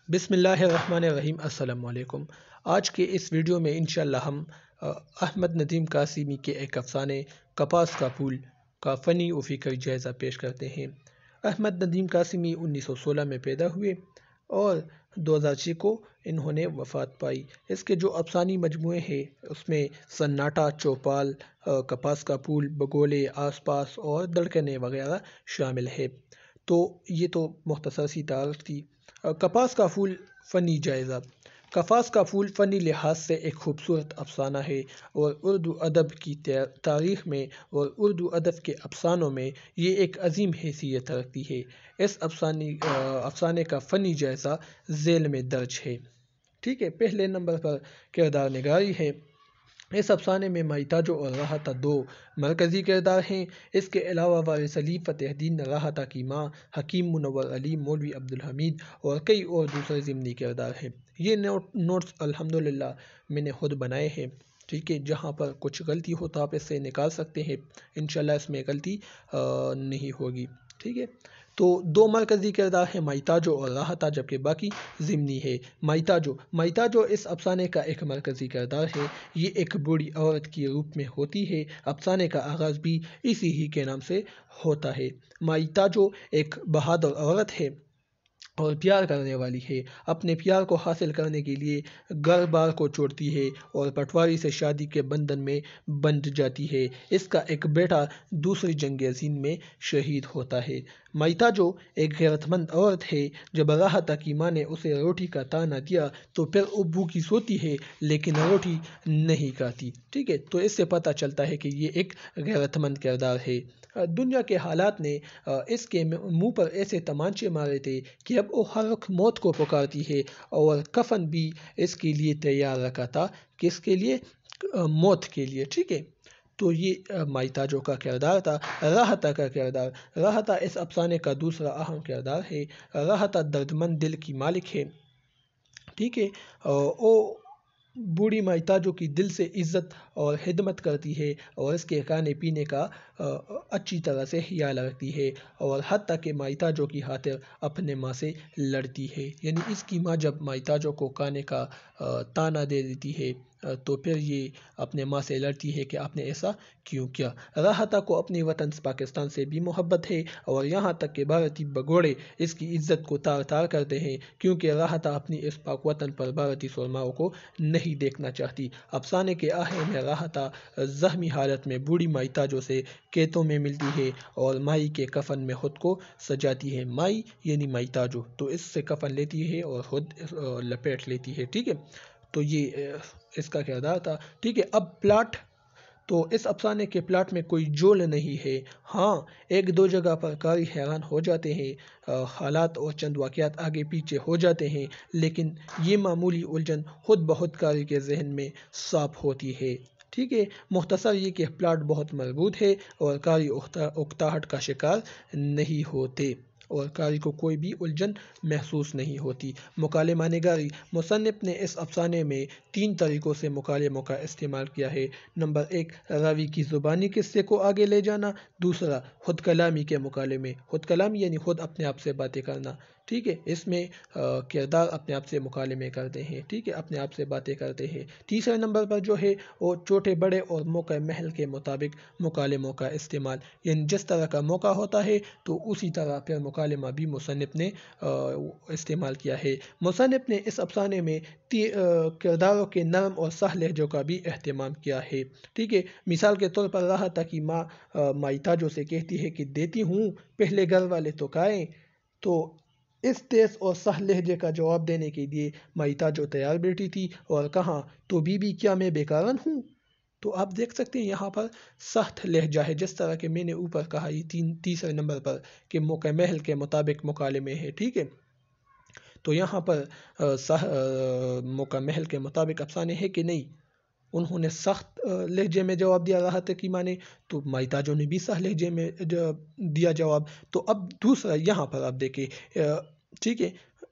بسم اللہ الرحمن الرحیم۔ السلام علیکم۔ آج کے اس ویڈیو میں انشاءاللہ ہم احمد ندیم قاسمی کے ایک افسانے کپاس کا پھول کا فنی و فکری جائزہ پیش کرتے ہیں۔ احمد ندیم قاسمی 1916 میں پیدا ہوئے اور 2006 کو انہوں نے وفات پائی۔ اس کے جو افسانی مجموعے ہیں اس میں سناٹا، چوپال، کپاس کا پھول، بگولے، آس پاس اور دھڑکنیں وغیرہ شامل ہے۔ تو یہ تو مختصر سی تعارف تھی۔ کپاس کا پھول فنی جائزہ۔ کپاس کا پھول فنی لحاظ سے ایک خوبصورت افسانہ ہے اور اردو ادب کی تاریخ میں اور اردو ادب کے افسانوں میں یہ ایک عظیم حیثیت رکھتی ہے۔ اس افسانے کا فنی جائزہ ذیل میں درج ہے۔ ٹھیک ہے، پہلے نمبر پر کردار نگاری ہے۔ اس افسانے میں مئیتاجو اور راحتہ دو مرکزی کردار ہیں۔ اس کے علاوہ وارث علی، فتح الدین، راحتہ کی ماں، حکیم منور علی، مولوی عبدالحمید اور کئی اور دوسرے ضمنی کردار ہیں۔ یہ نوٹس الحمدللہ میں نے خود بنائے ہیں۔ ٹھیک ہے، جہاں پر کچھ غلطی ہو تو آپ اس سے نکال سکتے ہیں، انشاءاللہ اس میں غلطی نہیں ہوگی۔ ٹھیک ہے، تو دو مرکزی کردار ہیں مئیتاجو اور راحتہ، جبکہ باقی ضمنی ہے۔ مئیتاجو اس افسانے کا ایک مرکزی کردار ہے۔ یہ ایک بوڑھی عورت کی روپ میں ہوتی ہے۔ افسانے کا آغاز بھی اسی ہی کے نام سے ہوتا ہے۔ مئیتاجو ایک بہادر عورت ہے اور پیار کرنے والی ہے۔ اپنے پیار کو حاصل کرنے کے لیے گھر بار کو چھوڑتی ہے اور پٹواری سے شادی کے بندھن میں بندھ جاتی ہے۔ اس کا ایک بیٹا دوسری جنگ عظیم میں شہید ہوتا ہے۔ مئیتاجو ایک غیرت مند عورت ہے۔ جب راحتہ کی ماں نے اسے روٹی کا تانا دیا تو پھر وہ بھوکی سوتی ہے لیکن روٹی نہیں کھاتی۔ ٹھیک ہے، تو اس سے پتہ چلتا ہے کہ یہ ایک غیرت مند کردار ہے۔ دنیا کے حالات نے اس کے منہ پر ایسے تمانچے مارے تھے کہ اب وہ ہر وقت موت کو پکارتی ہے اور کفن بھی اس کے لیے تیار رکھا تھا۔ کس کے لیے؟ موت کے لیے۔ ٹھیک ہے، تو یہ مئیتاجو کا کردار تھا۔ راحتہ کا کردار۔ راحتہ اس افسانے کا دوسرا اہم کردار ہے۔ راحتہ درد مند دل کی مالک ہے۔ ٹھیک ہے، وہ بوڑھی مئیتاجو کی دل سے عزت اور خدمت کرتی ہے اور اس کے کھانے پینے کا اچھی طرح سے خیال رکھتی ہے اور حتیٰ کہ مئیتاجو کی خاطر اپنے ماں سے لڑتی ہے۔ یعنی اس کی ماں جب مئیتاجو کو کھانے کا تانا دے دیتی ہے تو پھر یہ اپنے ماں سے لڑتی ہے کہ آپ نے ایسا کیوں کیا۔ راحتہ کو اپنے وطن پاکستان سے بھی محبت ہے اور یہاں تک کہ بھارتی بگوڑے اس کی عزت کو تار تار کرتے ہیں کیونکہ راحتہ اپنی اس پاک وطن پر بھارتی سرماؤں کو نہیں دیکھنا چاہتی۔ افسانے کے آخر میں راحتہ زخمی حالت میں بوڑھی مئیتاجو سے کھیتوں میں ملتی ہے اور مائی کے کفن میں خود کو سجاتی ہے۔ مائی یعنی مئیتاجو، تو اس سے کفن لیتی ہے اور خود لپیٹ لیتی ہے۔ ٹھیک ہے، تو یہ اس کا کردار تھا۔ ٹھیک ہے، اب پلاٹ۔ تو اس افسانے کے پلاٹ میں کوئی جول نہیں ہے۔ ہاں، ایک دو جگہ پر قاری حیران ہو جاتے ہیں، حالات اور چند واقعات آگے پیچھے ہو جاتے ہیں، لیکن یہ معمولی الجھن خود بہت قاری کے ذہن میں صاف ہوتی ہے۔ ٹھیک ہے، مختصر یہ کہ پلاٹ بہت مربوط ہے اور قاری اکتاہٹ کا شکار نہیں ہوتے اور قاری کو کوئی بھی الجھن محسوس نہیں ہوتی۔ مکالمہ نگاری۔ مصنف نے اس افسانے میں 3 طریقوں سے مکالموں کا استعمال کیا ہے۔ نمبر 1، راوی کی زبانی قصے کو آگے لے جانا۔ دوسرا، خود کلامی کے مکالمے۔ خود کلامی یعنی خود اپنے آپ سے باتیں کرنا۔ ٹھیک ہے، اس میں کردار اپنے آپ سے مکالمے کرتے ہیں۔ ٹھیک ہے، اپنے آپ سے باتیں کرتے ہیں۔ تیسرے نمبر پر جو ہے وہ چھوٹے بڑے اور موقع محل کے مطابق مکالموں کا استعمال، یعنی جس طرح کا موقع ہوتا ہے تو اسی طرح پھر مکالمہ بھی مصنف نے استعمال کیا ہے۔ مصنف نے اس افسانے میں کرداروں کے نرم اور سخت لہجوں کا بھی اہتمام کیا ہے۔ ٹھیک ہے، مثال کے طور پر راحتہ کی ماں مئیتاجو سے کہتی ہے کہ دیتی ہوں، پہلے گھر والے تو کھائیں۔ تو اس تیز اور سخت لہجے کا جواب دینے کے لیے مئیتاجو تیار بیٹھی تھی اور کہا، تو بی بی کیا میں بیکارن ہوں؟ تو آپ دیکھ سکتے ہیں یہاں پر سخت لہجہ ہے، جس طرح کہ میں نے اوپر کہا یہ تیسرے نمبر پر کہ موقع محل کے مطابق مکالمے ہیں۔ ٹھیک ہے، تو یہاں پر موقع محل کے مطابق افسانے ہے کہ نہیں، انہوں نے سخت لہجے میں جواب دیا راحتہ کی ماں نے، تو مئیتاجو نے بھی سخت لہجے میں دیا جواب۔ تو اب دوسرا یہاں پر آپ دیکھیں، ٹھیک ہے،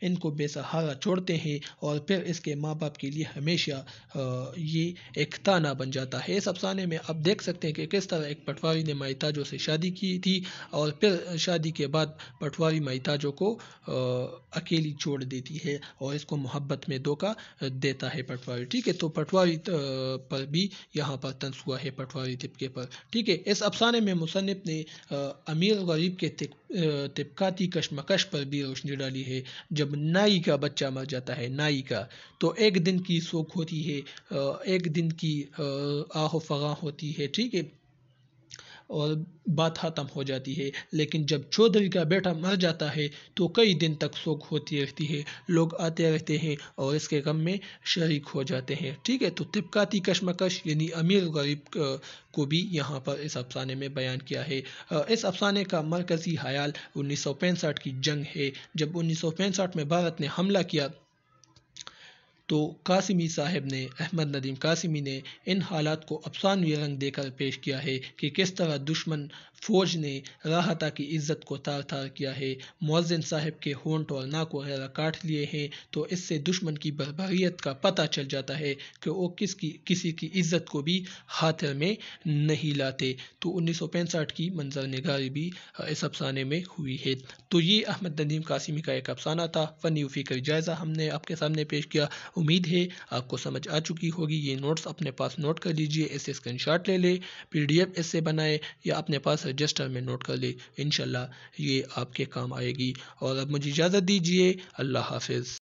ان کو بے سہارا چھوڑتے ہیں، اور پھر اس کے ماں باپ کے لیے ہمیشہ یہ ایک تانا بن جاتا ہے۔ اس افسانے میں آپ دیکھ سکتے ہیں کہ کس طرح ایک پٹواری نے مائی تاجو سے شادی کی تھی، اور پھر شادی کے بعد پٹواری مائی تاجو کو اکیلی چھوڑ دیتی ہے اور اس کو محبت میں دھوکہ دیتا ہے پٹواری، ٹھیک ہے۔ تو پٹواری پر بھی یہاں پر طنز ہوا ہے، پٹواری طبقے پر، ٹھیک ہے۔ اس افسانے میں مصنف نے امیر غریب کے طبقاتی کشمکش پر بھی روشنی ڈالی ہے۔ جب نائی کا بچہ مر جاتا ہے، نائی کا، تو ایک دن کی سوگ ہوتی ہے، ایک دن کی آہ و فغاں ہوتی ہے، ٹھیک ہے، اور بات ختم ہو جاتی ہے۔ لیکن جب چودھری کا بیٹا مر جاتا ہے تو کئی دن تک سوگ ہوتی رہتی ہے، لوگ آتے رہتے ہیں اور اس کے غم میں شریک ہو جاتے ہیں، ٹھیک ہے۔ تو طبقاتی کشمکش یعنی امیر غریب کو بھی یہاں پر اس افسانے میں بیان کیا ہے۔ اس افسانے کا مرکزی خیال 1965 کی جنگ ہے۔ جب 1965 میں بھارت نے حملہ کیا تو قاسمی صاحب نے، احمد ندیم قاسمی نے ان حالات کو افسانوی رنگ دے کر پیش کیا ہے کہ کس طرح دشمن فوج نے راحتہ کی عزت کو تار تار کیا ہے، مؤذن صاحب کے ہونٹ اور ناک وغیرہ کاٹ لیے ہیں، تو اس سے دشمن کی بربریت کا پتہ چل جاتا ہے کہ وہ کسی کی عزت کو بھی خاطر میں نہیں لاتے۔ تو 1965 کی منظر نگاری بھی اس افسانے میں ہوئی ہے۔ تو یہ احمد ندیم قاسمی کا ایک افسانہ تھا، فنی و فکری جائزہ ہم نے آپ کے سامنے پیش کیا۔ امید ہے آپ کو سمجھ آ چکی ہوگی۔ یہ نوٹس اپنے پاس نوٹ کر لیجئے، اسے اسکرین شاٹ لے لے، PDF اس سے بنائے یا اپنے پاس رجسٹر میں نوٹ کر لے، انشاءاللہ یہ آپ کے کام آئے گی۔ اور اب مجھے اجازت دیجئے، اللہ حافظ۔